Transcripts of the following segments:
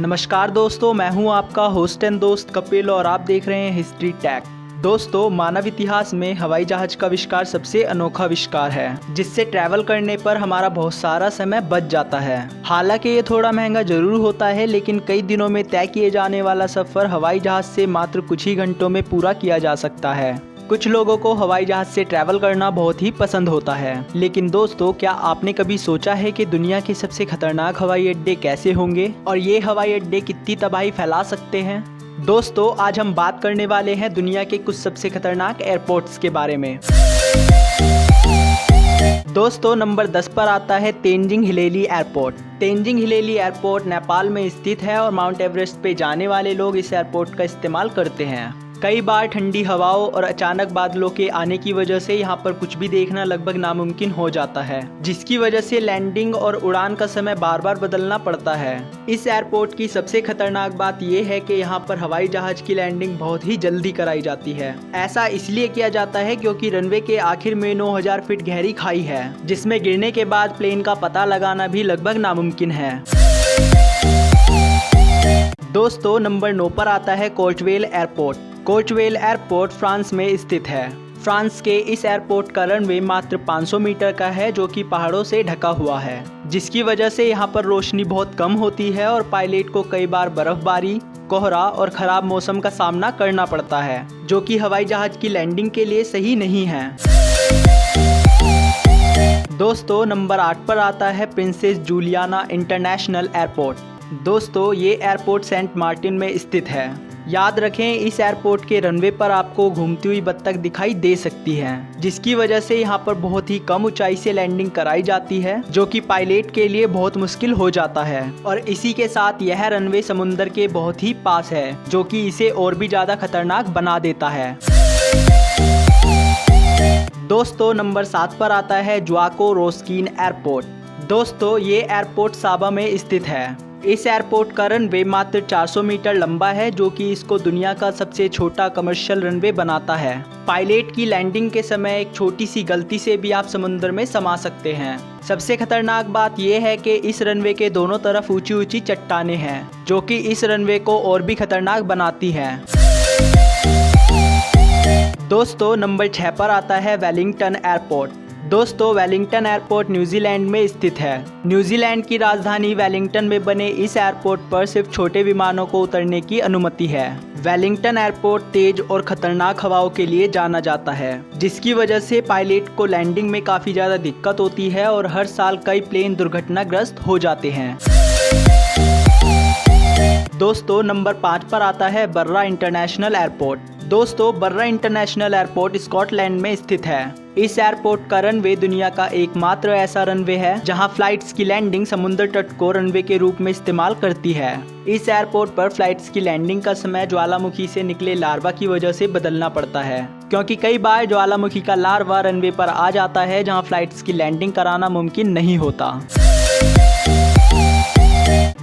नमस्कार दोस्तों, मैं हूं आपका होस्ट एंड दोस्त कपिल और आप देख रहे हैं हिस्ट्री टैग। दोस्तों, मानव इतिहास में हवाई जहाज का आविष्कार सबसे अनोखा आविष्कार है जिससे ट्रैवल करने पर हमारा बहुत सारा समय बच जाता है। हालांकि ये थोड़ा महंगा जरूर होता है, लेकिन कई दिनों में तय किए जाने वाला सफर हवाई जहाज से मात्र कुछ ही घंटों में पूरा किया जा सकता है। कुछ लोगों को हवाई जहाज से ट्रैवल करना बहुत ही पसंद होता है, लेकिन दोस्तों, क्या आपने कभी सोचा है कि दुनिया के सबसे खतरनाक हवाई अड्डे कैसे होंगे और ये हवाई अड्डे कितनी तबाही फैला सकते हैं? दोस्तों, आज हम बात करने वाले हैं दुनिया के कुछ सबसे खतरनाक एयरपोर्ट्स के बारे में। दोस्तों, नंबर 10 पर आता है तेनजिंग हिलेली एयरपोर्ट। तेनजिंग हिलेली एयरपोर्ट नेपाल में स्थित है और माउंट एवरेस्ट पे जाने वाले लोग इस एयरपोर्ट का इस्तेमाल करते हैं। कई बार ठंडी हवाओं और अचानक बादलों के आने की वजह से यहाँ पर कुछ भी देखना लगभग नामुमकिन हो जाता है, जिसकी वजह से लैंडिंग और उड़ान का समय बार बार बदलना पड़ता है। इस एयरपोर्ट की सबसे खतरनाक बात यह है कि यहाँ पर हवाई जहाज की लैंडिंग बहुत ही जल्दी कराई जाती है। ऐसा इसलिए किया जाता है क्योंकि रनवे के आखिर में 9000 फीट गहरी खाई है, जिसमें गिरने के बाद प्लेन का पता लगाना भी लगभग नामुमकिन है। दोस्तों, नंबर 9 पर आता है कोर्चवेल एयरपोर्ट। कोर्चवेल एयरपोर्ट फ्रांस में स्थित है। फ्रांस के इस एयरपोर्ट का रनवे मात्र 500 मीटर का है, जो कि पहाड़ों से ढका हुआ है, जिसकी वजह से यहाँ पर रोशनी बहुत कम होती है और पायलट को कई बार बर्फबारी, कोहरा और खराब मौसम का सामना करना पड़ता है, जो कि हवाई जहाज की लैंडिंग के लिए सही नहीं है। दोस्तों, नंबर 8 पर आता है प्रिंसेस जूलियाना इंटरनेशनल एयरपोर्ट। दोस्तों, ये एयरपोर्ट सेंट मार्टिन में स्थित है। याद रखें, इस एयरपोर्ट के रनवे पर आपको घूमती हुई बत्तख दिखाई दे सकती हैं, जिसकी वजह से यहाँ पर बहुत ही कम ऊंचाई से लैंडिंग कराई जाती है, जो कि पायलट के लिए बहुत मुश्किल हो जाता है। और इसी के साथ यह रनवे समुद्र के बहुत ही पास है, जो कि इसे और भी ज़्यादा खतरनाक बना देता है। दोस्तों, नंबर 7 पर आता है ज्वाको रोस्कीन एयरपोर्ट। दोस्तों, ये एयरपोर्ट साबा में स्थित है। इस एयरपोर्ट का रनवे मात्र 400 मीटर लंबा है, जो कि इसको दुनिया का सबसे छोटा कमर्शियल रनवे बनाता है। पायलट की लैंडिंग के समय एक छोटी सी गलती से भी आप समुद्र में समा सकते हैं। सबसे खतरनाक बात यह है कि इस रनवे के दोनों तरफ ऊंची ऊंची चट्टानें हैं, जो कि इस रनवे को और भी खतरनाक बनाती हैं। दोस्तों, नंबर 6 पर आता है वेलिंगटन एयरपोर्ट। दोस्तों, वेलिंगटन एयरपोर्ट न्यूजीलैंड में स्थित है। न्यूजीलैंड की राजधानी वेलिंगटन में बने इस एयरपोर्ट पर सिर्फ छोटे विमानों को उतरने की अनुमति है। वेलिंगटन एयरपोर्ट तेज और खतरनाक हवाओं के लिए जाना जाता है, जिसकी वजह से पायलट को लैंडिंग में काफ़ी ज़्यादा दिक्कत होती है और हर साल कई प्लेन दुर्घटनाग्रस्त हो जाते हैं। दोस्तों, नंबर 5 पर आता है बर्रा इंटरनेशनल एयरपोर्ट। दोस्तों, बर्रा इंटरनेशनल एयरपोर्ट स्कॉटलैंड में स्थित है। इस एयरपोर्ट का रनवे दुनिया का एकमात्र ऐसा रनवे है जहां फ्लाइट्स की लैंडिंग समुद्र तट को रनवे के रूप में इस्तेमाल करती है। इस एयरपोर्ट पर फ्लाइट्स की लैंडिंग का समय ज्वालामुखी से निकले लार्वा की वजह से बदलना पड़ता है, क्योंकि कई बार ज्वालामुखी का लार्वा रनवे पर आ जाता है जहां फ्लाइट्स की लैंडिंग कराना मुमकिन नहीं होता।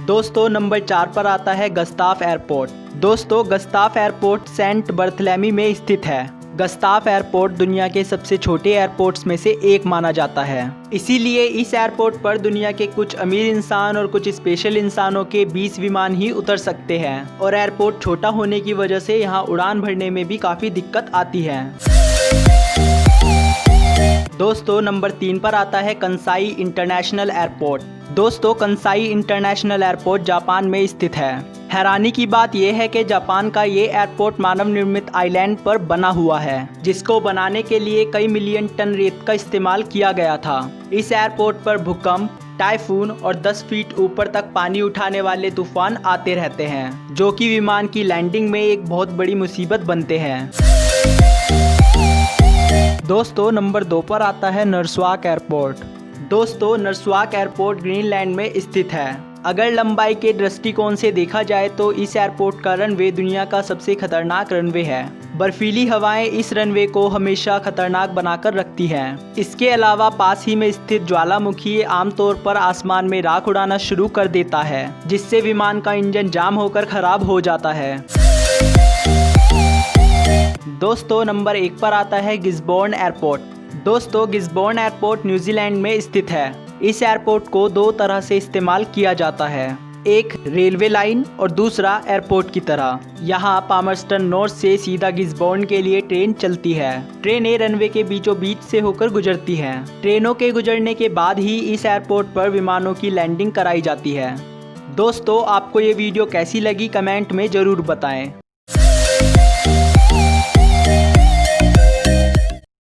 दोस्तों, नंबर 4 पर आता है गस्ताफ एयरपोर्ट। दोस्तों, गस्ताफ एयरपोर्ट सेंट बर्थलेमी में स्थित है। गस्ताफ एयरपोर्ट दुनिया के सबसे छोटे एयरपोर्ट्स में से एक माना जाता है। इसीलिए इस एयरपोर्ट पर दुनिया के कुछ अमीर इंसान और कुछ स्पेशल इंसानों के 20 विमान ही उतर सकते हैं, और एयरपोर्ट छोटा होने की वजह से यहाँ उड़ान भरने में भी काफ़ी दिक्कत आती है। दोस्तों, नंबर 3 पर आता है कंसाई इंटरनेशनल एयरपोर्ट। दोस्तों, कंसाई इंटरनेशनल एयरपोर्ट जापान में स्थित है। हैरानी की बात यह है कि जापान का ये एयरपोर्ट मानव निर्मित आइलैंड पर बना हुआ है, जिसको बनाने के लिए कई मिलियन टन रेत का इस्तेमाल किया गया था। इस एयरपोर्ट पर भूकंप, टाइफून और 10 फीट ऊपर तक पानी उठाने वाले तूफान आते रहते हैं, जो कि विमान की लैंडिंग में एक बहुत बड़ी मुसीबत बनते हैं। दोस्तों, नंबर 2 पर आता है नरस्वाक एयरपोर्ट। दोस्तों, नरस्वाक एयरपोर्ट ग्रीनलैंड में स्थित है। अगर लंबाई के दृष्टिकोण से देखा जाए तो इस एयरपोर्ट का रनवे दुनिया का सबसे खतरनाक रनवे है। बर्फीली हवाएं इस रनवे को हमेशा खतरनाक बनाकर रखती हैं। इसके अलावा पास ही में स्थित ज्वालामुखी आमतौर पर आसमान में राख उड़ाना शुरू कर देता है, जिससे विमान का इंजन जाम होकर खराब हो जाता है। दोस्तों, नंबर 1 पर आता है गिस्बोर्न एयरपोर्ट। दोस्तों, गिस्बोर्न एयरपोर्ट न्यूजीलैंड में स्थित है। इस एयरपोर्ट को 2 तरह से इस्तेमाल किया जाता है। एक रेलवे लाइन और दूसरा एयरपोर्ट की तरह। यहाँ पामर्स्टन नॉर्थ से सीधा गिसबॉर्न के लिए ट्रेन चलती है। ट्रेनें रनवे के बीचों बीच से होकर गुजरती हैं। ट्रेनों के गुजरने के बाद ही इस एयरपोर्ट पर विमानों की लैंडिंग कराई जाती है। दोस्तों, आपको ये वीडियो कैसी लगी कमेंट में ज़रूर बताएं।